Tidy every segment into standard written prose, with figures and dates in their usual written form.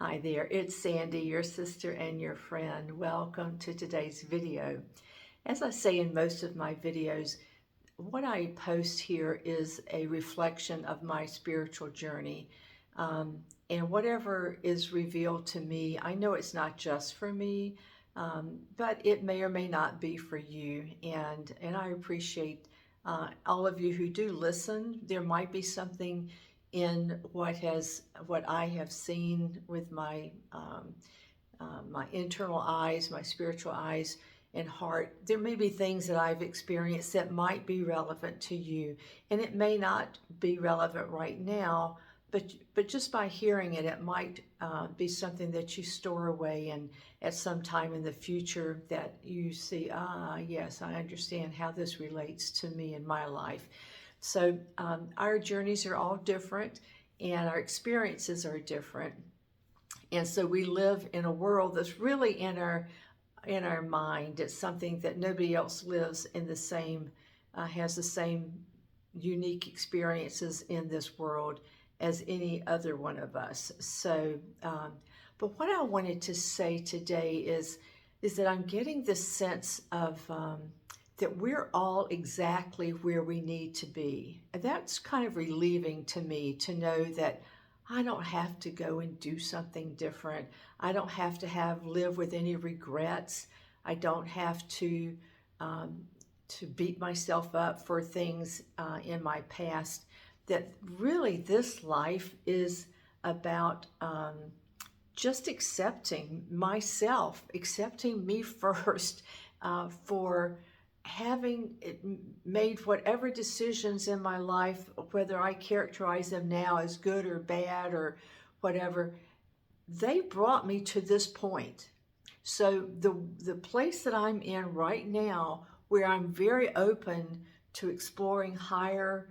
Hi there, it's Sandy, your sister and your friend. Welcome to today's video. As I say in most of my videos, what I post here is a reflection of my spiritual journey. And whatever is revealed to me, I know it's not just for me, but it may or may not be for you. And I appreciate all of you who do listen. There might be something in what I have seen with my internal eyes, my spiritual eyes and heart. There may be things that I've experienced that might be relevant to you, and it may not be relevant right now, but just by hearing it, it might be something that you store away, and at some time in the future that you see, yes, I understand how this relates to me in my life. So our journeys are all different, and our experiences are different. And so we live in a world that's really in our mind. It's something that nobody else lives in the same, has the same unique experiences in this world as any other one of us. So, but what I wanted to say today is that I'm getting this sense of that we're all exactly where we need to be. And that's kind of relieving to me to know that I don't have to go and do something different. I don't have to live with any regrets. I don't have um, to beat myself up for things in my past. That really this life is about just accepting myself, accepting me first, for having made whatever decisions in my life, whether I characterize them now as good or bad or whatever, they brought me to this point. So the place that I'm in right now, where I'm very open to exploring higher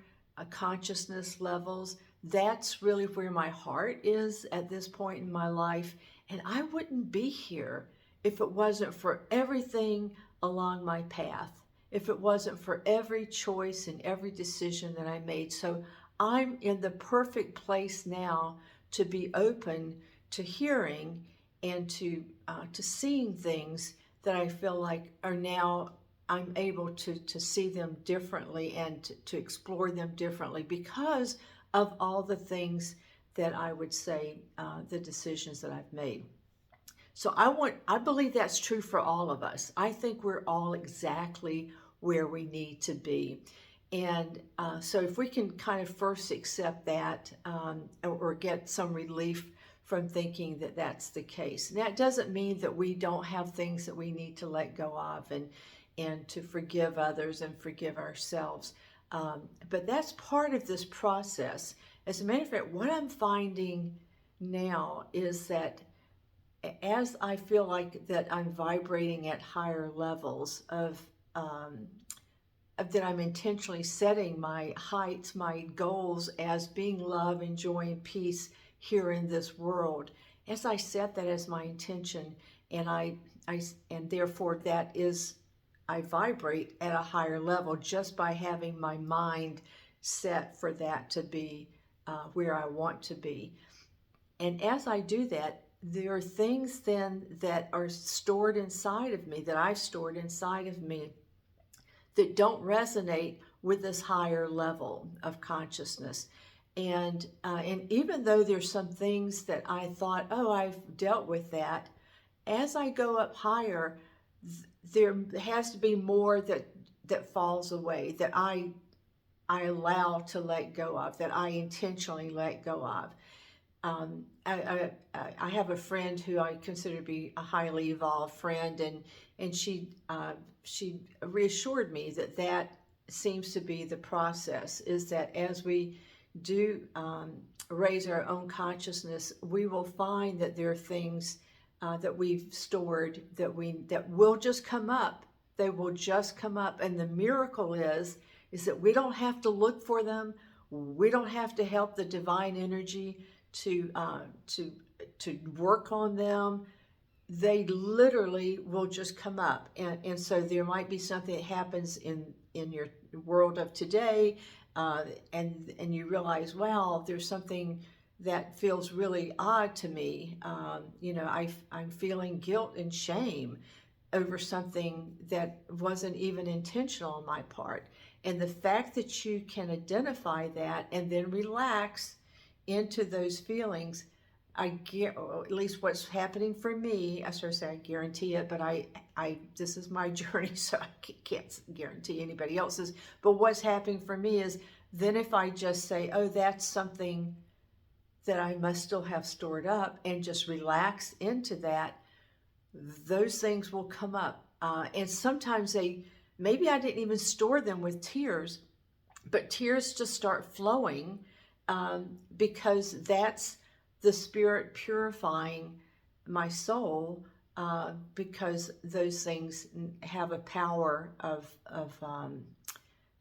consciousness levels, that's really where my heart is at this point in my life. And I wouldn't be here if it wasn't for everything along my path, if it wasn't for every choice and every decision that I made. So I'm in the perfect place now to be open to hearing and to seeing things that I feel like are now I'm able to see them differently and to explore them differently because of all the things that I would say, the decisions that I've made. So I believe that's true for all of us. I think we're all exactly where we need to be. And so if we can kind of first accept that, or get some relief from thinking that that's the case. And that doesn't mean that we don't have things that we need to let go of and to forgive others and forgive ourselves. But that's part of this process. As a matter of fact, what I'm finding now is that as I feel like that I'm vibrating at higher levels of that I'm intentionally setting my heights, my goals as being love and joy and peace here in this world. As I set that as my intention, and and therefore that is, I vibrate at a higher level just by having my mind set for that to be where I want to be. And as I do that, there are things then that are stored inside of me, that I've stored inside of me, that don't resonate with this higher level of consciousness. And even though there's some things that I thought, oh, I've dealt with that, as I go up higher, there has to be more that falls away, that I allow to let go of, that I intentionally let go of. I have a friend who I consider to be a highly evolved friend, and she reassured me that that seems to be the process, is that as we do raise our own consciousness, we will find that there are things that we've stored that will just come up. They will just come up, and the miracle is that we don't have to look for them. We don't have to help the divine energy to work on them. They literally will just come up, and so there might be something that happens in your world of today, and you realize, wow, there's something that feels really odd to me. I'm feeling guilt and shame over something that wasn't even intentional on my part. And the fact that you can identify that and then relax into those feelings, or at least what's happening for me, I sort of say I guarantee it, but this is my journey, so I can't guarantee anybody else's. But what's happening for me is then if I just say, oh, that's something that I must still have stored up, and just relax into that, those things will come up. And sometimes maybe I didn't even store them with tears, but tears just start flowing because that's the Spirit purifying my soul, because those things have a power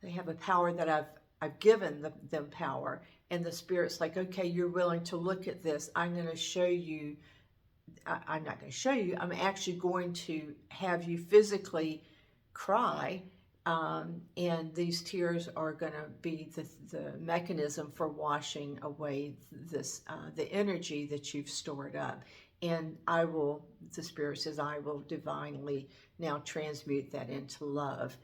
they have a power that I've given them power. And the Spirit's like, okay, you're willing to look at this. I'm going to show you. I'm not going to show you. I'm actually going to have you physically cry. And these tears are going to be the mechanism for washing away the energy that you've stored up. And the Spirit says, I will divinely now transmute that into love.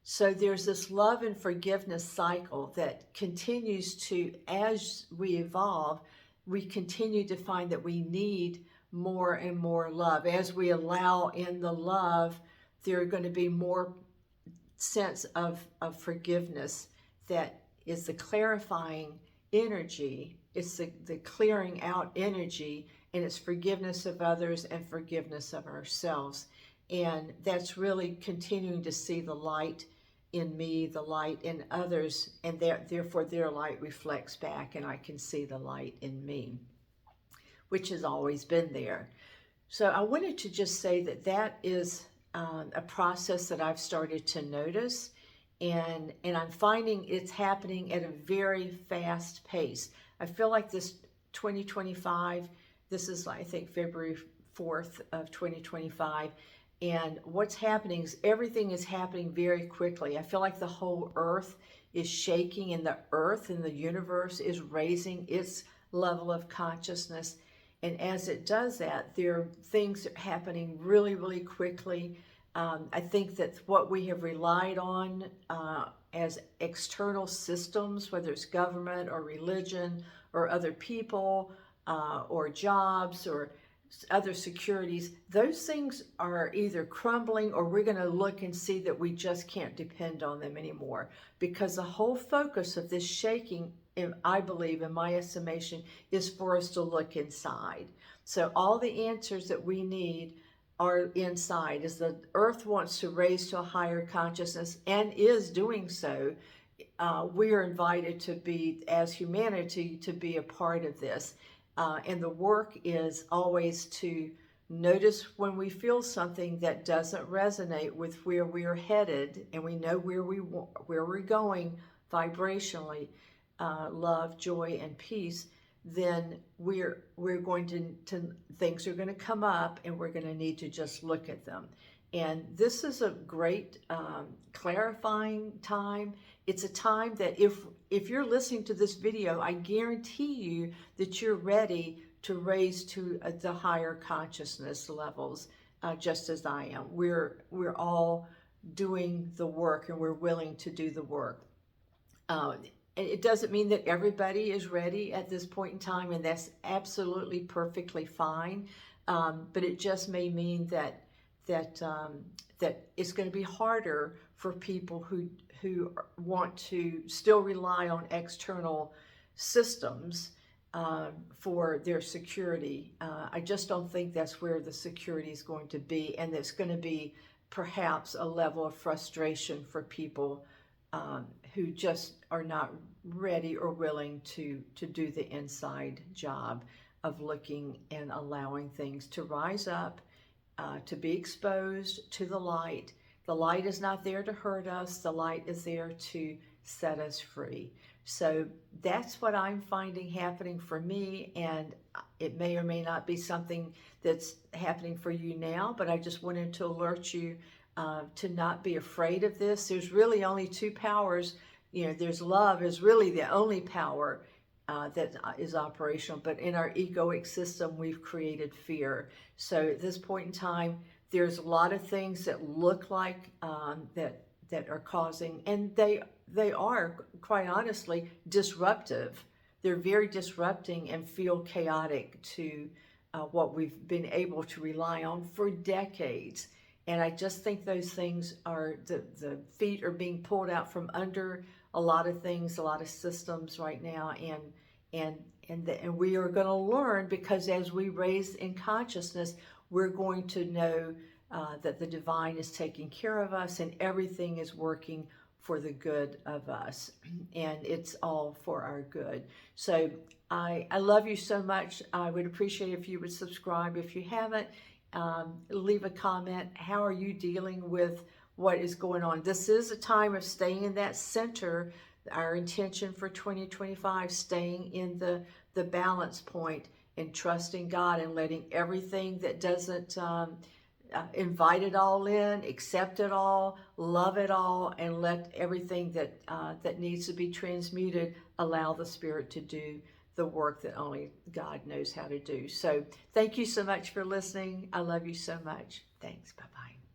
So there's this love and forgiveness cycle that continues to, as we evolve, we continue to find that we need more and more love. As we allow in the love, there are going to be more sense of forgiveness that is the clarifying energy. It's the clearing out energy, and it's forgiveness of others and forgiveness of ourselves. And that's really continuing to see the light in me, the light in others, and therefore their light reflects back, and I can see the light in me, which has always been there. So I wanted to just say that is a process that I've started to notice, and I'm finding it's happening at a very fast pace. I feel like this 2025, this is I think February 4th of 2025, and what's happening is everything is happening very quickly. I feel like the whole earth is shaking, and the earth and the universe is raising its level of consciousness. And as it does that, there are things happening really, really quickly. I think that what we have relied on as external systems, whether it's government or religion or other people or jobs or other securities, those things are either crumbling, or we're going to look and see that we just can't depend on them anymore, because the whole focus of this shaking, I believe, in my estimation, is for us to look inside. So all the answers that we need are inside. As the earth wants to raise to a higher consciousness, and is doing so, we are invited to be, as humanity, to be a part of this. And the work is always to notice when we feel something that doesn't resonate with where we're headed, and we know where we're going vibrationally, love, joy, and peace. Then we're going to things are going to come up, and we're going to need to just look at them. And this is a great clarifying time. It's a time that if you're listening to this video, I guarantee you that you're ready to raise to the higher consciousness levels, just as I am. We're all doing the work, and we're willing to do the work. It doesn't mean that everybody is ready at this point in time, and that's absolutely perfectly fine. But it just may mean that it's going to be harder for people who want to still rely on external systems for their security. I just don't think that's where the security is going to be, and there's going to be perhaps a level of frustration for people who just are not ready or willing to do the inside job of looking and allowing things to rise up, to be exposed to the light. The light is not there to hurt us. The light is there to set us free. So that's what I'm finding happening for me, and it may or may not be something that's happening for you now, but I just wanted to alert you to not be afraid of this. There's really only two powers. There's love is really the only power that is operational. But in our egoic system, we've created fear. So at this point in time, there's a lot of things that look like that are causing, and they are, quite honestly, disruptive. They're very disrupting and feel chaotic to what we've been able to rely on for decades. And I just think those things are, the feet are being pulled out from under a lot of things, a lot of systems right now. And we are going to learn, because as we raise in consciousness, we're going to know that the divine is taking care of us and everything is working for the good of us, and it's all for our good. So I love you so much. I would appreciate if you would subscribe. If you haven't, leave a comment. How are you dealing with what is going on? This is a time of staying in that center. Our intention for 2025, staying in the balance point and trusting God and letting everything that doesn't invite it all in, accept it all, love it all, and let everything that needs to be transmuted, allow the Spirit to do the work that only God knows how to do. So thank you so much for listening. I love you so much. Thanks. Bye-bye.